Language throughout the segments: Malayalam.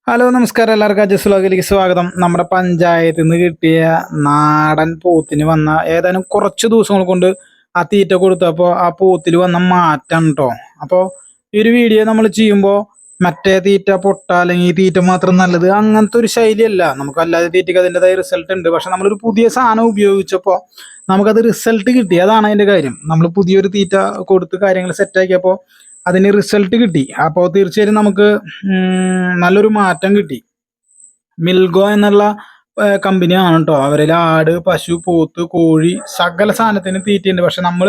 ഹലോ നമസ്കാരം, എല്ലാവർക്കും അജസ് വ്ലോഗിലേക്ക് സ്വാഗതം. നമ്മുടെ പഞ്ചായത്തിൽ നിന്ന് കിട്ടിയ നാടൻ പോത്തിന് വന്ന ഏതാനും കുറച്ച് ദിവസങ്ങൾ കൊണ്ട് ആ തീറ്റ കൊടുത്തപ്പോൾ ആ പോത്തിൽ വന്ന മാറ്റം കേട്ടോ. അപ്പോൾ ഈ ഒരു വീഡിയോ നമ്മൾ ചെയ്യുമ്പോൾ മറ്റേ തീറ്റ പൊട്ട അല്ലെങ്കിൽ ഈ തീറ്റ മാത്രം നല്ലത് അങ്ങനത്തെ ഒരു ശൈലിയല്ല. നമുക്ക് അല്ലാതെ തീറ്റയ്ക്ക് അതിൻ്റെതായ റിസൾട്ട് ഉണ്ട്. പക്ഷെ നമ്മളൊരു പുതിയ സാധനം ഉപയോഗിച്ചപ്പോൾ നമുക്കത് റിസൾട്ട് കിട്ടി. അതാണ് അതിൻ്റെ കാര്യം. നമ്മൾ പുതിയൊരു തീറ്റ കൊടുത്ത് കാര്യങ്ങൾ സെറ്റാക്കിയപ്പോൾ അതിന് റിസൾട്ട് കിട്ടി. അപ്പോൾ തീർച്ചയായും നമുക്ക് നല്ലൊരു മാറ്റം കിട്ടി. മിൽഗോ എന്നുള്ള കമ്പനിയാണ് കേട്ടോ. അവരിൽ ആട്, പശു, പോത്ത്, കോഴി സകല സാധനത്തിന് തീറ്റയുണ്ട്. പക്ഷെ നമ്മൾ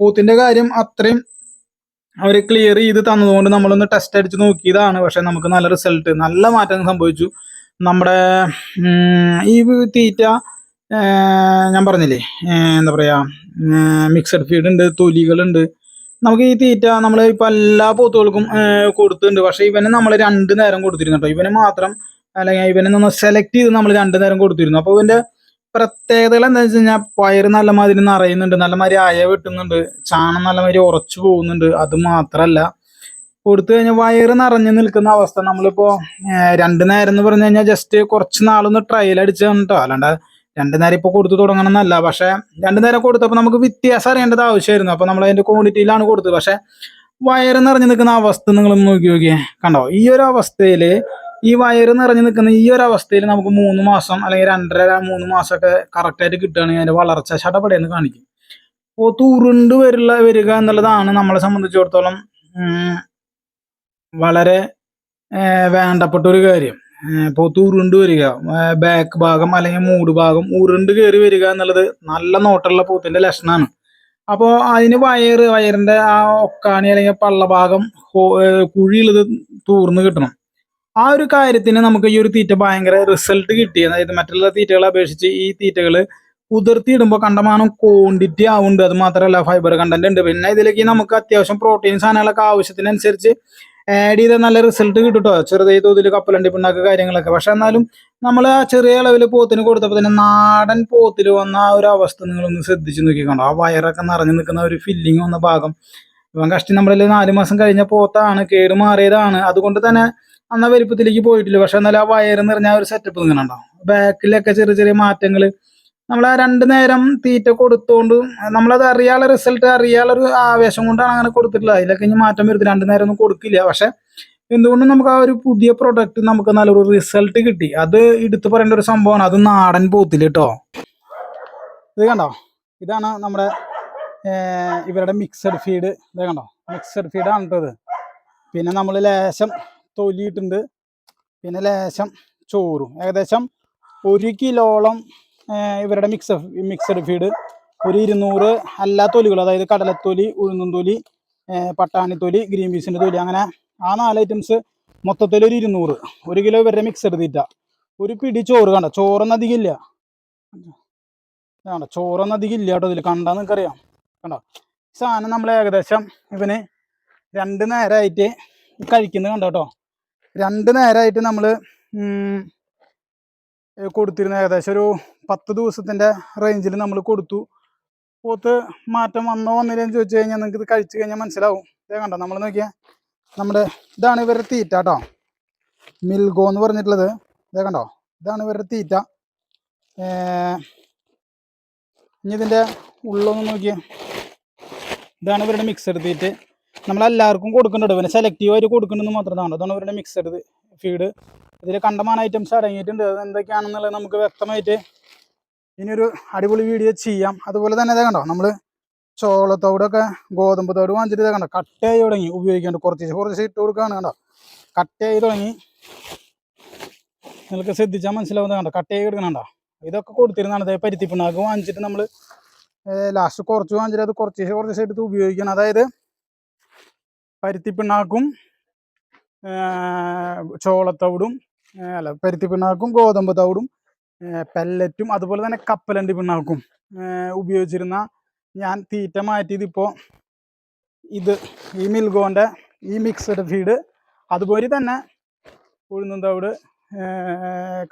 പോത്തിന്റെ കാര്യം അത്രയും അവർ ക്ലിയർ ചെയ്ത് തന്നതുകൊണ്ട് നമ്മളൊന്ന് ടെസ്റ്റ് അടിച്ച് നോക്കിയതാണ്. പക്ഷെ നമുക്ക് നല്ല റിസൾട്ട്, നല്ല മാറ്റം സംഭവിച്ചു. നമ്മുടെ ഈ തീറ്റ ഞാൻ പറഞ്ഞില്ലേ, എന്താ പറയാ, മിക്സഡ് ഫീഡ് ഉണ്ട്, തൊലികളുണ്ട്. നമുക്ക് ഈ തീറ്റ നമ്മൾ ഇപ്പൊ എല്ലാ പോത്തുകൾക്കും കൊടുത്തിട്ടുണ്ട്. പക്ഷെ ഇവന് നമ്മൾ 2 നേരം കൊടുത്തിരുന്നു കേട്ടോ. ഇവന് മാത്രം, അല്ലെങ്കിൽ ഇവനെ ഒന്ന് സെലക്ട് ചെയ്ത് നമ്മൾ 2 നേരം കൊടുത്തിരുന്നു. അപ്പോൾ ഇവന്റെ പ്രത്യേകതകൾ എന്താ വെച്ച് കഴിഞ്ഞാൽ വയറ് നല്ല മാതിരി നിറയുന്നുണ്ട്, നല്ല മാതിരി അയ വെട്ടുന്നുണ്ട്, ചാണം നല്ല മാതിരി ഉറച്ചു പോകുന്നുണ്ട്. അത് മാത്രല്ല, കൊടുത്തു കഴിഞ്ഞാൽ വയറ് നിറഞ്ഞു നിൽക്കുന്ന അവസ്ഥ. നമ്മളിപ്പോ 2 നേരം എന്ന് പറഞ്ഞു കഴിഞ്ഞാൽ ജസ്റ്റ് കുറച്ച് നാളൊന്ന് ട്രയൽ അടിച്ചാണ് കേട്ടോ. അല്ലാണ്ട് 2 നേരം ഇപ്പൊ കൊടുത്തു തുടങ്ങണം എന്നല്ല. പക്ഷെ 2 നേരം കൊടുത്തപ്പോൾ നമുക്ക് വ്യത്യാസം അറിയേണ്ടത് ആവശ്യമായിരുന്നു. അപ്പൊ നമ്മൾ അതിന്റെ ക്വാണ്ടിറ്റിയിലാണ് കൊടുത്തത്. പക്ഷെ വയറ് നിറഞ്ഞു നിൽക്കുന്ന അവസ്ഥ നിങ്ങൾ നോക്കി നോക്കിയേ, കണ്ടോ? ഈ ഒരു അവസ്ഥയില്, ഈ വയറ് നിറഞ്ഞു നിൽക്കുന്ന ഈ ഒരു അവസ്ഥയിൽ നമുക്ക് 3 മാസം അല്ലെങ്കിൽ 2.5-3 മാസമൊക്കെ കറക്റ്റായിട്ട് കിട്ടുകയാണെങ്കിൽ അതിന്റെ വളർച്ച ശടപടയെന്ന് കാണിക്കും. പോത്ത് ഉരുണ്ട് വരിക എന്നുള്ളതാണ് നമ്മളെ സംബന്ധിച്ചിടത്തോളം വളരെ വേണ്ടപ്പെട്ട ഒരു കാര്യം. പോത്ത് ഉരുണ്ട് വരിക, ബാക്ക് ഭാഗം അല്ലെങ്കിൽ മൂട് ഭാഗം ഉരുണ്ട് കയറി വരിക എന്നുള്ളത് നല്ല നോട്ടുള്ള പോത്തിന്റെ ലക്ഷണമാണ്. അപ്പോൾ അതിന് വയറിന്റെ ആ ഒക്കാണി അല്ലെങ്കിൽ പള്ളഭാഗം കുഴിയുള്ളത് തൂർന്ന് കിട്ടണം. ആ ഒരു കാര്യത്തിന് നമുക്ക് ഈ ഒരു തീറ്റ ഭയങ്കര റിസൾട്ട് കിട്ടി. അതായത് മറ്റുള്ള തീറ്റകളെ അപേക്ഷിച്ച് ഈ തീറ്റകള് കുതിർത്തിയിടുമ്പോൾ കണ്ടമാനം ക്വാണ്ടിറ്റി ആവുന്നുണ്ട്. അത് മാത്രമല്ല ഫൈബർ കണ്ടന്റ് ഉണ്ട്. പിന്നെ ഇതിലേക്ക് നമുക്ക് അത്യാവശ്യം പ്രോട്ടീൻ സാധനങ്ങളൊക്കെ ആവശ്യത്തിനനുസരിച്ച് ആഡ് ചെയ്ത നല്ല റിസൾട്ട് കിട്ടും കേട്ടോ. ചെറിയ തോതിൽ കപ്പലണ്ടി പിണ്ണാക്ക് കാര്യങ്ങളൊക്കെ. പക്ഷെ എന്നാലും നമ്മൾ ആ ചെറിയ അളവിൽ പോത്തിന് കൊടുത്തപ്പോൾ തന്നെ നാടൻ പോത്തിൽ വന്ന ആ ഒരു അവസ്ഥ നിങ്ങളൊന്ന് ശ്രദ്ധിച്ച് നോക്കിക്കണ്ടോ. ആ വയറൊക്കെ നിറഞ്ഞു നിൽക്കുന്ന ഒരു ഫില്ലിങ് വന്ന ഭാഗം. ഇവൻ കഷ്ടി നമ്മളിൽ 4 മാസം കഴിഞ്ഞ പോത്താണ്, കേട് മാറിയതാണ്. അതുകൊണ്ട് തന്നെ അന്ന വലിപ്പത്തിലേക്ക് പോയിട്ടില്ല. പക്ഷെ എന്നാലും ആ വയറ് നിറഞ്ഞ ഒരു സെറ്റപ്പ് നിൽക്കണുണ്ടോ. ബാക്കിലൊക്കെ ചെറിയ ചെറിയ മാറ്റങ്ങൾ. നമ്മൾ ആ 2 നേരം തീറ്റ കൊടുത്തോണ്ട് നമ്മളത് അറിയാനുള്ള റിസൾട്ട് അറിയാനുള്ള ഒരു ആവേശം കൊണ്ടാണ് അങ്ങനെ കൊടുത്തിട്ടുള്ളത്. അതിലൊക്കെ ഇനി മാറ്റം വരുത്തി 2 നേരം ഒന്നും കൊടുക്കില്ല. പക്ഷെ എന്തുകൊണ്ടും നമുക്ക് ആ ഒരു പുതിയ പ്രൊഡക്റ്റ് നമുക്ക് നല്ലൊരു റിസൾട്ട് കിട്ടി. അത് എടുത്തു പറയേണ്ട ഒരു സംഭവമാണ്. അത് നാടൻ പോത്തിൽ കേട്ടോ. ഇത് കണ്ടോ, ഇതാണ് നമ്മുടെ ഇവരുടെ മിക്സഡ് ഫീഡ്. ഇത് കണ്ടോ, മിക്സഡ് ഫീഡാണ് കേട്ടത്. പിന്നെ നമ്മൾ ലേശം തൊലിയിട്ടുണ്ട്, പിന്നെ ലേശം ചോറും. ഏകദേശം 1 കിലോളം ഇവരുടെ മിക്സഡ് ഫീഡ്, ഒരു 200 എല്ലാ തൊലികളും, അതായത് കടലത്തൊലി, ഉഴുന്നും തൊലി, പട്ടാണിത്തൊലി, ഗ്രീൻ പീസിന്റെ തൊലി, അങ്ങനെ ആ 4 ഐറ്റംസ് മൊത്തത്തിൽ ഒരു 200. 1 കിലോ ഇവരുടെ മിക്സഡ് തീറ്റ. ഒരു പിടി ചോറ്. കണ്ടോ, ചോറൊന്നും അധികം ഇല്ല. കണ്ടോ, ചോറൊന്നും അധികം ഇല്ല കേട്ടോ. ഇതിൽ കണ്ടാൽ നിങ്ങൾക്കറിയാം. കണ്ടോ, സാധനം നമ്മൾ ഏകദേശം ഇവന് 2 നേരമായിട്ട് കഴിക്കുന്നത് കണ്ടോ കേട്ടോ. 2 നേരമായിട്ട് നമ്മൾ കൊടുത്തിരുന്ന ഏകദേശം ഒരു 10 ദിവസത്തിന്റെ റേഞ്ചിൽ നമ്മൾ കൊടുത്തു. പോത്ത് മാറ്റം വന്നോ വന്നില്ലെന്ന് ചോദിച്ചു കഴിഞ്ഞാൽ നിങ്ങൾക്ക് ഇത് കഴിച്ചു കഴിഞ്ഞാൽ മനസ്സിലാവും. ഇതേ കണ്ടോ, നമ്മൾ നോക്കിയാൽ നമ്മുടെ ഇതാണ് ഇവരുടെ തീറ്റ കേട്ടോ. മിൽഗോ എന്ന് പറഞ്ഞിട്ടുള്ളത്. ഇതേ കണ്ടോ, ഇതാണ് ഇവരുടെ തീറ്റ. ഇനി ഇതിൻ്റെ ഉള്ളൊന്ന് നോക്കിയാൽ ഇതാണ് ഇവരുടെ മിക്സഡ് തീറ്റ. നമ്മളെല്ലാവർക്കും കൊടുക്കുന്നുണ്ട്. ഇവനെ സെലക്റ്റീവായിട്ട് കൊടുക്കുന്നുണ്ടെന്ന് മാത്രമാണ്. അതാണ് ഇവരുടെ മിക്സഡ് ഫീഡ്. ഇതിൽ കണ്ടമാന ഐറ്റംസ് അടങ്ങിയിട്ടുണ്ട്. അത് എന്തൊക്കെയാണെന്നുള്ളത് നമുക്ക് വ്യക്തമായിട്ട് ഇനിയൊരു അടിപൊളി വീഡിയോ ചെയ്യാം. അതുപോലെ തന്നെ ഇതേ കണ്ടോ, നമ്മൾ ചോളത്തോടൊക്കെ ഗോതമ്പ് തോട് വാങ്ങിച്ചിട്ട് ഇതേ കണ്ടോ കട്ടയായി തുടങ്ങി ഉപയോഗിക്കേണ്ട. കുറച്ച് ഇട്ട് കൊടുക്കുകയാണ്. കണ്ടോ, കട്ടയായി തുടങ്ങി. നിങ്ങൾക്ക് ശ്രദ്ധിച്ചാൽ മനസ്സിലാവുന്നത് കണ്ടോ, കട്ടയായി എടുക്കണുണ്ടോ. ഇതൊക്കെ കൊടുത്തിരുന്നതാണ്. അതേ പരുത്തിപ്പിണ്ണാക്ക് വാങ്ങിച്ചിട്ട് നമ്മൾ ലാസ്റ്റ് കുറച്ച് വാങ്ങിച്ചിട്ട് അത് കുറച്ച് എടുത്ത് ഉപയോഗിക്കണം. അതായത് പരുത്തിപ്പിണ്ണാക്കും ചോളത്തവിടും, പരുത്തിപ്പിണ്ണാക്കും ഗോതമ്പ് തവിടും പെല്ലറ്റും അതുപോലെ തന്നെ കപ്പലണ്ടി പിണ്ണാക്കും ഉപയോഗിച്ചിരുന്ന ഞാൻ തീറ്റ മാറ്റിയത് ഇപ്പോൾ ഇത് ഈ മിൽഗോൻ്റെ ഈ മിക്സഡ് ഫീഡ്. അതുപോലെ തന്നെ ഉഴുന്നും തവിട്,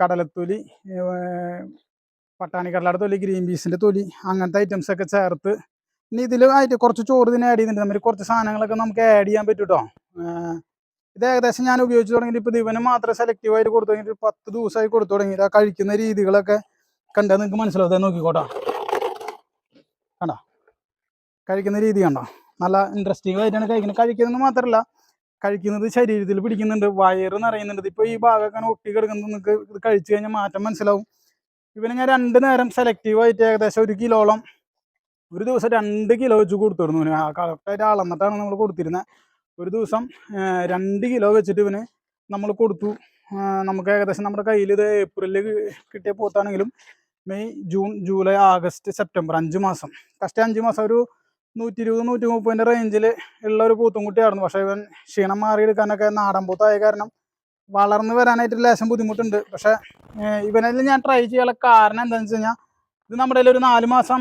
കടലത്തൊലി, പട്ടാണി കടലയുടെ തൊലി, ഗ്രീൻ പീസിൻ്റെ തൊലി, അങ്ങനത്തെ ഐറ്റംസൊക്കെ ചേർത്ത്. ഇനി ഇതിൽ ആയിട്ട് കുറച്ച് ചോറ് ഇതിന് ആഡ് ചെയ്യുന്നുണ്ട്. നമ്മൾ കുറച്ച് സാധനങ്ങളൊക്കെ നമുക്ക് ആഡ് ചെയ്യാൻ പറ്റും കേട്ടോ. ഇത് ഏകദേശം ഞാൻ ഉപയോഗിച്ച് തുടങ്ങിയിട്ട് ഇപ്പോൾ ഇവന് മാത്രം സെലക്റ്റീവായിട്ട് കൊടുത്തു തുടങ്ങിയിട്ട് 10 ദിവസമായി കൊടുത്തു തുടങ്ങിയിട്ട് ആ കഴിക്കുന്ന രീതികളൊക്കെ കണ്ടാൽ നിങ്ങൾക്ക് മനസ്സിലാവും. നോക്കിക്കോട്ടോ, കണ്ടോ കഴിക്കുന്ന രീതി കണ്ടോ, നല്ല ഇൻട്രസ്റ്റിംഗ് ആയിട്ടാണ് കഴിക്കുന്നത്. കഴിക്കുന്നത് മാത്രമല്ല, കഴിക്കുന്നത് ശരീരത്തിൽ പിടിക്കുന്നുണ്ട്, വയറ് നിറയുന്നുണ്ട്. ഇപ്പോൾ ഈ ഭാഗമൊക്കെ ഒട്ടി കിടക്കുന്നത് നിങ്ങൾക്ക് ഇത് കഴിച്ചു കഴിഞ്ഞാൽ മാറ്റം മനസ്സിലാവും. ഇവന് ഞാൻ 2 നേരം സെലക്റ്റീവായിട്ട് ഏകദേശം 1 കിലോളം ഒരു ദിവസം 2 കിലോ വെച്ച് കൊടുത്തിരുന്നു. കറക്റ്റായിട്ട് അളന്നിട്ടാണ് നമ്മൾ കൊടുത്തിരുന്നത്. ഒരു ദിവസം 2 കിലോ വെച്ചിട്ട് ഇവന് നമ്മൾ കൊടുത്തു. നമുക്ക് ഏകദേശം നമ്മുടെ കയ്യിൽ ഇത് ഏപ്രിലിൽ കിട്ടിയ പോത്താണെങ്കിലും May, June, July, August, September 5 മാസം, കഷ്ടി 5 മാസം ഒരു 120-130 റേഞ്ചിൽ ഉള്ള ഒരു പോത്തും കുട്ടിയായിരുന്നു. പക്ഷേ ഇവൻ ക്ഷീണം മാറിയെടുക്കാനൊക്കെ നാടൻ പോത്തായ കാരണം വളർന്നു വരാനായിട്ട് ലേശം ബുദ്ധിമുട്ടുണ്ട്. പക്ഷേ ഇവനിൽ ഞാൻ ട്രൈ ചെയ്യാനുള്ള കാരണം എന്താണെന്ന് വെച്ച് കഴിഞ്ഞാൽ, ഇത് നമ്മുടെ കയ്യിൽ ഒരു 4 മാസം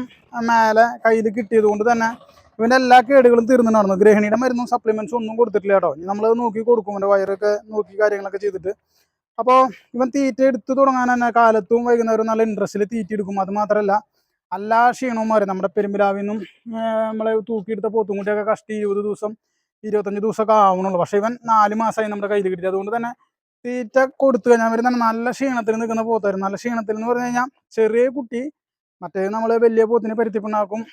മേലെ കയ്യിൽ കിട്ടിയത് കൊണ്ട് തന്നെ ഇവൻ്റെ എല്ലാ കേടുകളും തീർന്നു നടന്നു. ഗ്രഹിണിയുടെ മരുന്നും സപ്ലിമെന്റ്സും ഒന്നും കൊടുത്തിട്ടില്ല കേട്ടോ. നമ്മളത് നോക്കി കൊടുക്കും, എൻ്റെ വയറൊക്കെ നോക്കി കാര്യങ്ങളൊക്കെ ചെയ്തിട്ട്. അപ്പോൾ ഇവൻ തീറ്റ എടുത്ത് തുടങ്ങാൻ തന്നെ കാലത്തും വൈകുന്നേരവും നല്ല ഇൻട്രസ്റ്റിൽ തീറ്റ എടുക്കും. അത് മാത്രമല്ല എല്ലാ ക്ഷീണവും മാറി. നമ്മുടെ പെരുമ്പിലാവിൽ നിന്നും നമ്മളെ തൂക്കിയെടുത്ത പോത്തുംകുട്ടിയൊക്കെ കഷ്ടി 20 ദിവസം 25 ദിവസമൊക്കെ ആവണുള്ളൂ. പക്ഷേ ഇവൻ 4 മാസമായി നമ്മുടെ കയ്യിൽ കിട്ടിയത്. അതുകൊണ്ട് തന്നെ തീറ്റ കൊടുത്തു കഴിഞ്ഞാൽ അവർ തന്നെ നല്ല ക്ഷീണത്തിൽ നിൽക്കുന്ന പോത്തായിരുന്നു. നല്ല ക്ഷീണത്തിൽ എന്ന് പറഞ്ഞു കഴിഞ്ഞാൽ ചെറിയ കുട്ടി, മറ്റേ നമ്മൾ വലിയ പോത്തിന് പരുത്തിപ്പിണ്ണാക്കും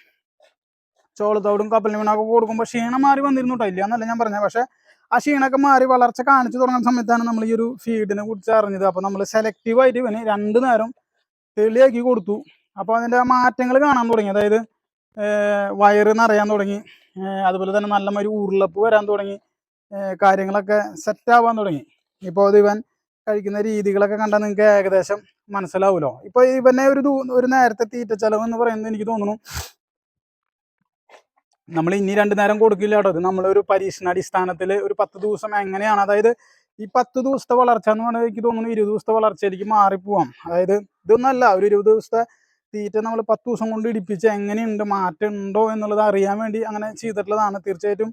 ചോളത്തോടും കപ്പലിന് പിണ്ണാക്കും കൊടുക്കുമ്പോൾ ക്ഷീണം മാറി വന്നിരുന്നു കേട്ടോ, ഇല്ല എന്നല്ല ഞാൻ പറഞ്ഞത്. പക്ഷേ ആ ക്ഷീണമൊക്കെ മാറി വളർച്ച കാണിച്ചു തുടങ്ങുന്ന സമയത്താണ് നമ്മൾ ഈ ഒരു ഫീഡിനെ കുറിച്ച് അറിഞ്ഞത്. അപ്പോൾ നമ്മൾ സെലക്റ്റീവായിട്ട് ഇവന് 2 നേരം തെളിയാക്കി കൊടുത്തു. അപ്പോൾ അതിൻ്റെ മാറ്റങ്ങൾ കാണാൻ തുടങ്ങി. അതായത് വയറ് നിറയാൻ തുടങ്ങി, അതുപോലെ തന്നെ നല്ല മാതിരി ഉരുളപ്പ് വരാൻ തുടങ്ങി, കാര്യങ്ങളൊക്കെ സെറ്റാവാൻ തുടങ്ങി. ഇപ്പോൾ ഇത് ഇവൻ കഴിക്കുന്ന രീതികളൊക്കെ കണ്ടാൽ നിങ്ങൾക്ക് ഏകദേശം മനസ്സിലാവുമല്ലോ. ഇപ്പോൾ ഇവനെ ഒരു നേരത്തെ തീറ്റ ചെലവ് എന്ന് പറയുന്നത് എനിക്ക് തോന്നുന്നു നമ്മൾ ഇനി 2 നേരം കൊടുക്കില്ല കേട്ടോ. ഇത് നമ്മളൊരു പരീക്ഷണാടിസ്ഥാനത്തിൽ ഒരു 10 ദിവസം എങ്ങനെയാണ്, അതായത് ഈ 10 ദിവസത്തെ വളർച്ച എന്ന് പറഞ്ഞാൽ എനിക്ക് തോന്നുന്നു 20 ദിവസത്തെ വളർച്ചയിലേക്ക് മാറിപ്പോവാം. അതായത് ഇതൊന്നല്ല, ഒരു 20 ദിവസത്തെ തീറ്റ നമ്മൾ 10 ദിവസം കൊണ്ട് ഇടിപ്പിച്ച് എങ്ങനെയുണ്ട്, മാറ്റം ഉണ്ടോ എന്നുള്ളത് അറിയാൻ വേണ്ടി അങ്ങനെ ചെയ്തിട്ടുള്ളതാണ്. തീർച്ചയായിട്ടും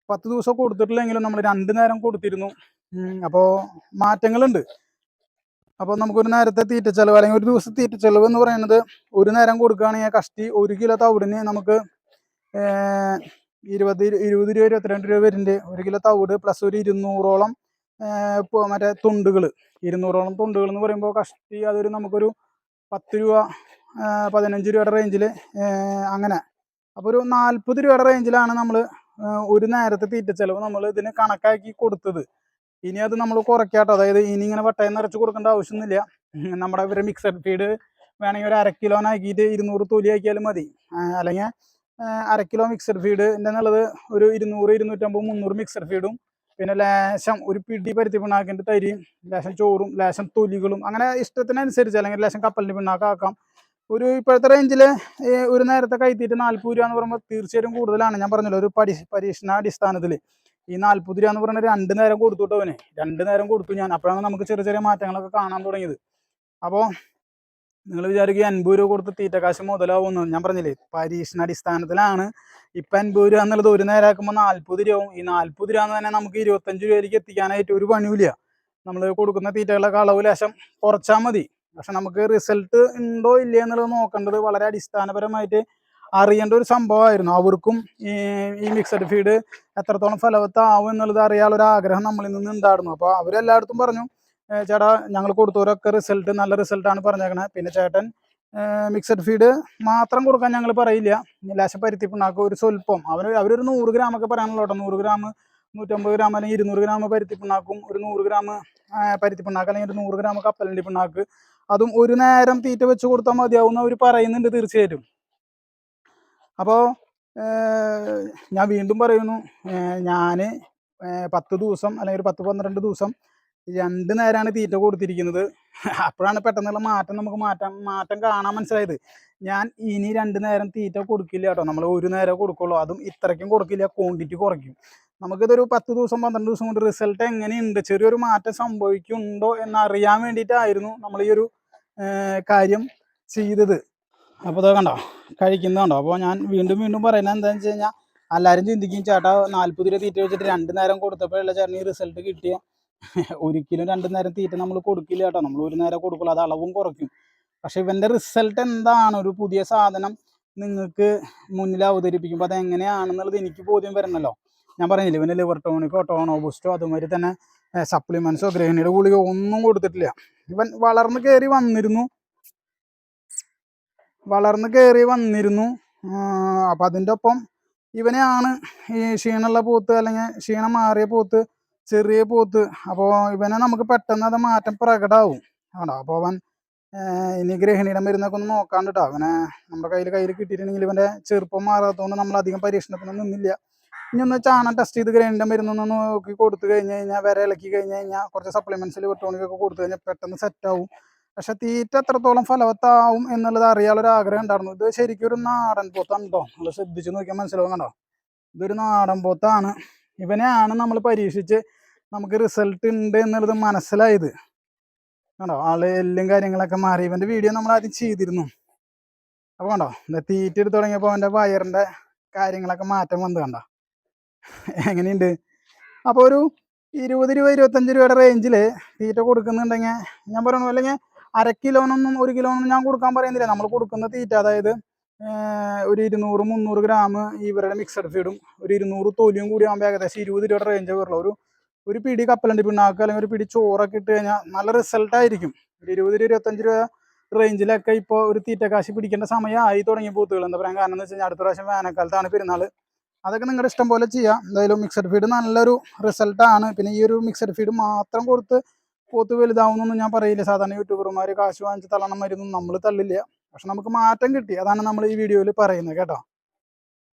10 ദിവസം കൊടുത്തിട്ടില്ലെങ്കിലും നമ്മൾ 2 നേരം കൊടുത്തിരുന്നു. അപ്പോൾ മാറ്റങ്ങളുണ്ട്. അപ്പോൾ നമുക്കൊരു നേരത്തെ തീറ്റ ചെലവ് അല്ലെങ്കിൽ ഒരു ദിവസത്തെ തീറ്റ ചെലവ് എന്ന് പറയുന്നത്, ഒരു നേരം കൊടുക്കുകയാണെങ്കിൽ കഷ്ടി 1 കിലോ തവിടിന് നമുക്ക് 20 രൂപ 22 രൂപ വരുന്നുണ്ട്. 1 കിലോ തവിട് പ്ലസ് ഒരു 200ഓളം മറ്റേ തുണ്ടുകൾ, 200ഓളം തുണ്ടുകൾ എന്ന് പറയുമ്പോൾ കഷ്ടി അതൊരു നമുക്കൊരു 10 രൂപ 15 രൂപയുടെ റേഞ്ചിൽ അങ്ങനെ. അപ്പോൾ ഒരു 40 രൂപയുടെ റേഞ്ചിലാണ് നമ്മൾ ഒരു നേരത്തെ തീറ്റ ചെലവ് നമ്മൾ ഇതിന് കണക്കാക്കി കൊടുത്തത്. ഇനി അത് നമ്മൾ കുറയ്ക്കാട്ടോ. അതായത് ഇനി ഇങ്ങനെ വട്ടയം നിറച്ച് കൊടുക്കേണ്ട ആവശ്യമൊന്നുമില്ല. നമ്മുടെ ഒരു മിക്സഡ് ഫീഡ് വേണമെങ്കിൽ ഒരു 1/2 കിലോനാക്കിയിട്ട് 200 തൊലി ആക്കിയാലും മതി. അല്ലെങ്കിൽ 1/2 കിലോ മിക്സഡ് ഫീഡ് എന്നുള്ളത് ഒരു 200, 250, 300 മിക്സഡ് ഫീഡും പിന്നെ ലേശം ഒരു പിടി പരുത്തി പിണ്ണാക്കിൻ്റെ തരിയും ലേശം ചോറും ലേശം തൊലികളും അങ്ങനെ ഇഷ്ടത്തിനനുസരിച്ച്, അല്ലെങ്കിൽ ലേശം കപ്പലിൻ്റെ പിണ്ണാക്കാക്കാം. ഒരു ഇപ്പോഴത്തെ റേഞ്ചിൽ ഒരു നേരത്തെ കൈത്തീറ്റ 40 രൂപ എന്ന് പറയുമ്പോൾ തീർച്ചയായിട്ടും കൂടുതലാണ്. ഞാൻ പറഞ്ഞല്ലോ, ഒരു പരീക്ഷണാടിസ്ഥാനത്തിൽ ഈ 40 രൂപ എന്ന് പറഞ്ഞാൽ 2 നേരം കൊടുത്തു കേട്ടോ. അവന് 2 നേരം കൊടുത്തു ഞാൻ. അപ്പോഴാണ് നമുക്ക് ചെറിയ ചെറിയ മാറ്റങ്ങളൊക്കെ കാണാൻ തുടങ്ങിയത്. അപ്പോൾ നിങ്ങൾ വിചാരിക്കുക 80 രൂപ കൊടുത്ത് തീറ്റ കാശ് മുതലാവുമെന്ന്. ഞാൻ പറഞ്ഞില്ലേ, പരീക്ഷണാടിസ്ഥാനത്തിലാണ്. ഇപ്പം 80 രൂപ എന്നുള്ളത് ഒരു നേരം ആക്കുമ്പോൾ 40 രൂപയും. ഈ 40 രൂപ എന്ന് തന്നെ നമുക്ക് 25 രൂപയിലേക്ക് എത്തിക്കാനായിട്ട് ഒരു പണിയില്ല. നമ്മൾ കൊടുക്കുന്ന തീറ്റകളൊക്കെ അളവ് ലേശം കുറച്ചാൽ മതി. പക്ഷെ നമുക്ക് റിസൾട്ട് ഉണ്ടോ ഇല്ലേ എന്നുള്ളത് നോക്കേണ്ടത് വളരെ അടിസ്ഥാനപരമായിട്ട് അറിയേണ്ട ഒരു സംഭവമായിരുന്നു. അവർക്കും ഈ മിക്സഡ് ഫീഡ് എത്രത്തോളം ഫലവത്താവും എന്നുള്ളത് അറിയാനുള്ള ആഗ്രഹം നമ്മളിൽ നിന്ന് ഉണ്ടായിരുന്നു. അപ്പോൾ അവരെല്ലായിടത്തും പറഞ്ഞു, ചേട്ടാ ഞങ്ങൾ കൊടുത്തവരൊക്കെ നല്ല റിസൾട്ടാണ് പറഞ്ഞേക്കണേ. പിന്നെ ചേട്ടൻ മിക്സഡ് ഫീഡ് മാത്രം കൊടുക്കാൻ ഞങ്ങൾ പറയില്ല, ലേശം പരുത്തി പിണ്ണാക്ക് ഒരു സ്വല്പം അവരൊരു 100 ഗ്രാമൊക്കെ പറയാനുള്ളൂ കേട്ടോ. 100 ഗ്രാം 150 ഗ്രാം അല്ലെങ്കിൽ 200 ഗ്രാം പരുത്തി പിണ്ണാക്കും, ഒരു 100 ഗ്രാം പരുത്തി പിണ്ണാക്ക് അല്ലെങ്കിൽ ഒരു 100 ഗ്രാം കപ്പലിൻ്റെ പിണ്ണാക്ക്, അതും ഒരു നേരം തീറ്റ വെച്ച് കൊടുത്താൽ മതിയാവും അവർ പറയുന്നുണ്ട് തീർച്ചയായിട്ടും. അപ്പോൾ ഞാൻ വീണ്ടും പറയുന്നു, ഞാൻ 10 ദിവസം അല്ലെങ്കിൽ ഒരു 10-12 ദിവസം 2 നേരമാണ് തീറ്റ കൊടുത്തിരിക്കുന്നത്. അപ്പോഴാണ് പെട്ടെന്നുള്ള മാറ്റം നമുക്ക് മാറ്റം കാണാൻ മനസ്സിലായത്. ഞാൻ ഇനി 2 നേരം തീറ്റ കൊടുക്കില്ല കേട്ടോ. നമ്മൾ ഒരു നേരം കൊടുക്കുള്ളൂ, അതും ഇത്രയ്ക്കും കൊടുക്കില്ല, ക്വാണ്ടിറ്റി കുറയ്ക്കും. നമുക്കിതൊരു 10 ദിവസം 12 ദിവസം കൊണ്ട് റിസൾട്ട് എങ്ങനെയുണ്ട്, ചെറിയൊരു മാറ്റം സംഭവിക്കുന്നുണ്ടോ എന്നറിയാൻ വേണ്ടിയിട്ടായിരുന്നു നമ്മൾ ഈ ഒരു കാര്യം ചെയ്തത്. അപ്പോൾ ഇത് കണ്ടോ കഴിക്കുന്നതുണ്ടോ. അപ്പോൾ ഞാൻ വീണ്ടും പറയുന്നത് എന്താണെന്ന് വെച്ച് കഴിഞ്ഞാൽ, എല്ലാവരും ചിന്തിക്കും ചേട്ടാ 40 രൂപ തീറ്റ വെച്ചിട്ട് 2 നേരം കൊടുത്തപ്പോഴല്ല ചേട്ടന് ഈ റിസൾട്ട് കിട്ടിയ. ഒരിക്കലും 2 നേരം തീറ്റ നമ്മൾ കൊടുക്കില്ല കേട്ടോ. നമ്മൾ ഒരു നേരം കൊടുക്കുള്ളൂ, അത് അളവും കുറയ്ക്കും. പക്ഷെ ഇവൻ്റെ റിസൾട്ട് എന്താണ്, ഒരു പുതിയ സാധനം നിങ്ങൾക്ക് മുന്നിൽ അവതരിപ്പിക്കുമ്പോൾ അതെങ്ങനെയാണെന്നുള്ളത് എനിക്ക് ബോധ്യം വരണമല്ലോ. ഞാൻ പറഞ്ഞില്ല ഇവന് ലിവർ ടോണിക്കോ ടോണോ ബൂസ്റ്റോ അതുമാതിരി തന്നെ സപ്ലിമെന്റ്സോ ഗ്രഹിണിയുടെ ഗുളികയോ ഒന്നും കൊടുത്തിട്ടില്ല. ഇവൻ വളർന്ന് കയറി വന്നിരുന്നു. അപ്പം അതിൻ്റെ ഒപ്പം ഇവനെയാണ് ഈ ക്ഷീണമുള്ള പോത്ത് അല്ലെങ്കിൽ ക്ഷീണം മാറിയ പോത്ത്, ചെറിയ പോത്ത്. അപ്പോൾ ഇവനെ നമുക്ക് പെട്ടെന്ന് അത് മാറ്റം പ്രകടമാവും ആണോ. അപ്പോൾ അവൻ ഇനി ഗ്രഹിണിയുടെ മരുന്നൊക്കെ ഒന്ന് നോക്കാണ്ട് കേട്ടോ. അവനെ നമ്മുടെ കയ്യിൽ കിട്ടിയിട്ടുണ്ടെങ്കിൽ ഇവൻ്റെ ചെറുപ്പം മാറാത്തതുകൊണ്ട് നമ്മൾ അധികം പരീക്ഷണത്തിനൊന്നും നിന്നില്ല. ഇനി ഒന്ന് ചാണകം ടെസ്റ്റ് ചെയ്ത് ഗ്രഹിണിയുടെ മരുന്നൊന്ന് നോക്കി കൊടുത്തു കഴിഞ്ഞ് കഴിഞ്ഞാൽ, വിര ഇളക്കി കഴിഞ്ഞ് കഴിഞ്ഞാൽ, കുറച്ച് സപ്ലിമെന്റ്സിൽ വിട്ടോണിക്കൊക്കെ കൊടുത്തു കഴിഞ്ഞാൽ പെട്ടെന്ന് സെറ്റാവും. പക്ഷെ തീറ്റ എത്രത്തോളം ഫലവത്താവും എന്നുള്ളത് അറിയാനുള്ളൊരു ആഗ്രഹം ഉണ്ടായിരുന്നു. ഇത് ശരിക്കും ഒരു നാടൻ പോത്താണ് കേട്ടോ. നമ്മൾ ശ്രദ്ധിച്ച് നോക്കിയാൽ മനസ്സിലാവും കണ്ടോ. ഇതൊരു നാടൻ പോത്താണ്. ഇവനെയാണ് നമ്മൾ പരീക്ഷിച്ച് നമുക്ക് റിസൾട്ട് ഉണ്ട് എന്നുള്ളത് മനസ്സിലായത് കണ്ടോ. ആള് എല്ലും കാര്യങ്ങളൊക്കെ മാറി. ഇവന്റെ വീഡിയോ നമ്മൾ ആദ്യം ചെയ്തിരുന്നു. അപ്പോൾ കണ്ടോ തീറ്റ എടുത്ത് തുടങ്ങിയപ്പോൾ അവൻ്റെ വയറിൻ്റെ കാര്യങ്ങളൊക്കെ മാറ്റം വന്ന് കണ്ടോ എങ്ങനെയുണ്ട്. അപ്പോൾ ഒരു 20 രൂപ 25 രൂപയുടെ റേഞ്ചിൽ തീറ്റ കൊടുക്കുന്നുണ്ടെങ്കിൽ ഞാൻ പറയണു, അല്ലെങ്കിൽ അര കിലോനൊന്നും 1 കിലോനൊന്നും ഞാൻ കൊടുക്കാൻ പറയുന്നില്ല. നമ്മൾ കൊടുക്കുന്ന തീറ്റ അതായത് ഒരു 200-300 ഗ്രാം ഇവരുടെ മിക്സഡ് ഫീഡും ഒരു 200 തൊലിയും കൂടി ആകുമ്പോൾ ഏകദേശം 20 രൂപയുടെ റേഞ്ച് വരുള്ളൂ. ഒരു പിടി കപ്പലണ്ടി പിണ്ണാക്ക് അല്ലെങ്കിൽ ഒരു പിടി ചോറൊക്കെ ഇട്ട് കഴിഞ്ഞാൽ നല്ല റിസൾട്ട് ആയിരിക്കും. ഒരു 20 രൂപ 25 രൂപ റേഞ്ചിലൊക്കെ ഇപ്പോൾ ഒരു തീറ്റ കാശ് പിടിക്കേണ്ട സമയമായി തുടങ്ങിയ പോത്തുകൾ. എന്താ പറയാൻ കാരണം എന്ന് വെച്ച് കഴിഞ്ഞാൽ അടുത്ത പ്രാവശ്യം വേനൽക്കാലത്താണ് പെരുന്നാൾ. അതൊക്കെ നിങ്ങളുടെ ഇഷ്ടം പോലെ ചെയ്യാം. എന്തായാലും മിക്സഡ് ഫീഡ് നല്ലൊരു റിസൾട്ടാണ്. പിന്നെ ഈ ഒരു മിക്സഡ് ഫീഡ് മാത്രം കൊടുത്ത് പോത്ത് വലുതാവുന്നൊന്നും ഞാൻ പറയില്ല. സാധാരണ യൂട്യൂബർമാർ കാശ് വാങ്ങിച്ച് തള്ളണം മരുന്നും നമ്മൾ തള്ളില്ല. പക്ഷെ നമുക്ക് മാറ്റം കിട്ടി, അതാണ് നമ്മൾ ഈ വീഡിയോയിൽ പറയുന്നത് കേട്ടോ.